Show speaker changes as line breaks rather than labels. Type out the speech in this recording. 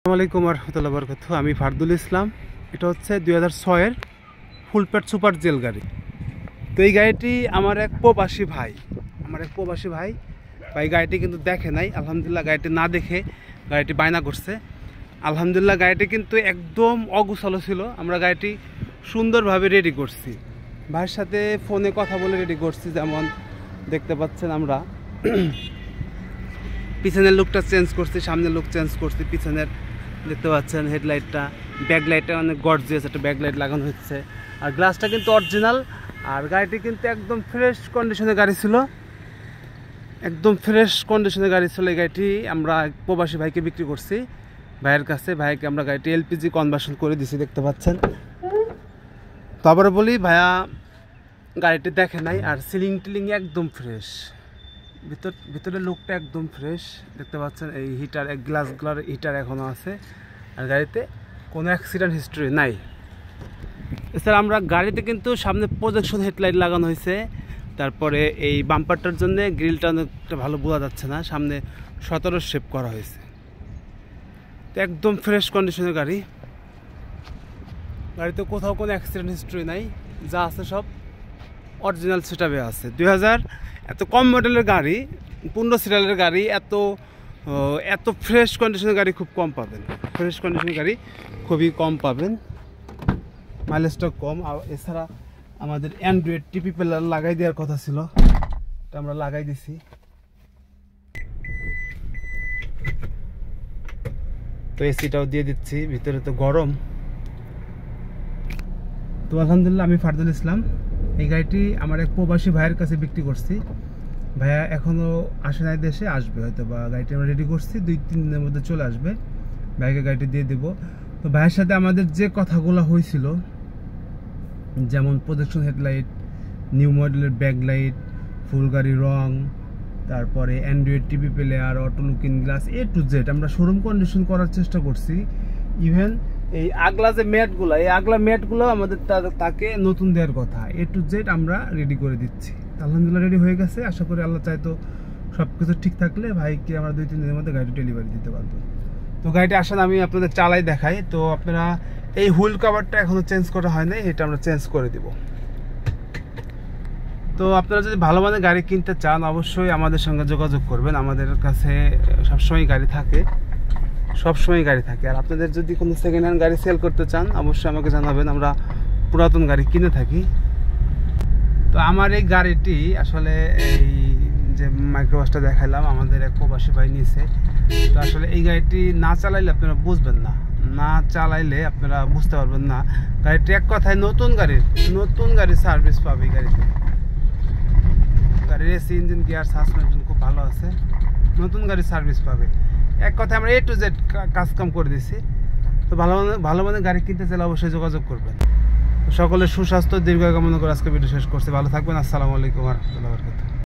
আসসালামু আলাইকুম রহমতুল্লাহ বরকাতুহ। আমি ফারদুল ইসলাম। এটা হচ্ছে 2006-এর ফুল পেট সুপার জেল গাড়ি। তো এই গাড়িটি আমার এক প্রবাসী ভাই গাড়িটি কিন্তু দেখে নাই। আলহামদুলিল্লাহ গাড়িটি না দেখে গাড়িটি বায়না করছে। আলহামদুলিল্লাহ গাড়িটি কিন্তু একদম অগুছালো ছিল। আমরা গাড়িটি সুন্দরভাবে রেডি করছি, ভাইয়ের সাথে ফোনে কথা বলে রেডি করছি। যেমন দেখতে পাচ্ছেন, আমরা পিছনের লুকটা চেঞ্জ করছি, সামনের লুক চেঞ্জ করছি। পিছনের দেখতে পাচ্ছেন হেডলাইটটা, ব্যাকলাইটটা অনেক গর্জিয়াস একটা ব্যাকলাইট লাগানো হচ্ছে। আর গ্লাসটা কিন্তু অরিজিনাল। আর গাড়িটি কিন্তু একদম ফ্রেশ কন্ডিশনের গাড়ি ছিল, একদম ফ্রেশ কন্ডিশনের গাড়ি ছিল। এই গাড়িটি আমরা প্রবাসী ভাইকে বিক্রি করছি, ভাইয়ের কাছে। ভাইকে আমরা গাড়িটি এলপিজি কনভার্সন করে দিছি, দেখতে পাচ্ছেন। তো আবার বলি, ভাইয়া গাড়িটি দেখে নাই। আর সিলিং টিলিং একদম ফ্রেশ, ভিতরের লুকটা একদম ফ্রেশ, দেখতে পাচ্ছেন। এই হিটার, এক গ্লাসগুলোর হিটার এখনও আছে। আর গাড়িতে কোনো অ্যাক্সিডেন্ট হিস্ট্রি নাই। এছাড়া আমরা গাড়িতে কিন্তু সামনে প্রজেকশন হেডলাইট লাগানো হয়েছে। তারপরে এই বাম্পারটার জন্য গ্রিলটা অনেকটা ভালো বোঝা যাচ্ছে না, সামনে 17 শেপ করা হয়েছে। তো একদম ফ্রেশ কন্ডিশনের গাড়িতে কোথাও কোনো অ্যাক্সিডেন্ট হিস্ট্রি নাই, যা আছে সব অরিজিনাল সেটআপে আছে। 2000 এত কম মডেলের গাড়ি, 15 সিরিয়ালের গাড়ি, এত ফ্রেশ কন্ডিশনের গাড়ি খুব কম পাবেন। ফ্রেশ কন্ডিশনের গাড়ি খুবই কম পাবেন, মাইলেজটা কম। আর এছাড়া আমাদের অ্যান্ড্রয়েড টিপি প্লেয়ার লাগাই দেওয়ার কথা ছিল, এটা আমরা লাগাই দিছি। তো এসিটাও দিয়ে দিচ্ছি, ভিতরে তো গরম। তো আলহামদুলিল্লাহ, আমি ফারদুল ইসলাম। এই গাড়িটি আমার এক প্রবাসী ভাইয়ের কাছে বিক্রি করছি। ভাইয়া এখনও আসে নাই, দেশে আসবে হয়তো, বা গাড়িটি আমরা রেডি করছি, 2-3 দিনের মধ্যে চলে আসবে। ভাইকে গাড়িটি দিয়ে দেবো। তো ভাইয়ের সাথে আমাদের যে কথাগুলো হয়েছিল, যেমন প্রজেকশন হেডলাইট, নিউ মডেলের ব্যাকলাইট, ফুল গাড়ি রং, তারপরে Android TV player, auto looking glass, A to Z আমরা শোরুম কন্ডিশন করার চেষ্টা করছি। ইভেন এই আগলা যে ম্যাটগুলো, এই আগলা ম্যাটগুলো আমাদের তাকে নতুন দেওয়ার কথা। A to Z আমরা রেডি করে দিচ্ছি। আলহামদুলিল্লাহ রেডি হয়ে গেছে। আশা করি আল্লাহ চাইতো সব কিছু ঠিক থাকলে ভাইকে আমরা 2-3 দিনের মধ্যে গাড়িটি ডেলিভারি দিতে পারবো। তো গাড়িটি আসলে আমি আপনাদের চালাই দেখাই। তো আপনারা এই হুইল কভারটা এখনো চেঞ্জ করা হয় নাই, এটা আমরা চেঞ্জ করে দিব। তো আপনারা যদি ভালো মানের গাড়ি কিনতে চান, অবশ্যই আমাদের সঙ্গে যোগাযোগ করবেন। আমাদের কাছে সবসময় গাড়ি থাকে। আর আপনাদের যদি কোনো সেকেন্ড হ্যান্ড গাড়ি সেল করতে চান, অবশ্যই আমাকে জানাবেন, আমরা পুরাতন গাড়ি কিনে থাকি। তো আমার এই গাড়িটি আসলে, এই যে মাইক্রোবাসটা দেখালাম, আমাদের এক প্রবাসী ভাই নিয়েছে। তো আসলে এই গাড়িটি না চালাইলে আপনারা বুঝবেন না, আপনারা বুঝতে পারবেন না। গাড়িটি এক কথায় নতুন গাড়ির সার্ভিস পাবে। এই গাড়ির এসি, ইঞ্জিন, গিয়ার, সাসপেনশন খুব ভালো আছে, নতুন গাড়ির সার্ভিস পাবে। এক কথায় আমরা A to Z কাজ কাম করে দিছি। তো ভালো মানের গাড়ি কিনতে চাইলে অবশ্যই যোগাযোগ করবেন। সকলের সুস্বাস্থ্য, দীর্ঘায়ু কামনা করে আজকে ভিডিও শেষ করছি। ভালো থাকবেন। আসসালামু আলাইকুম ওয়া রাহমাতুল্লাহি ওয়া বারাকাতুহু।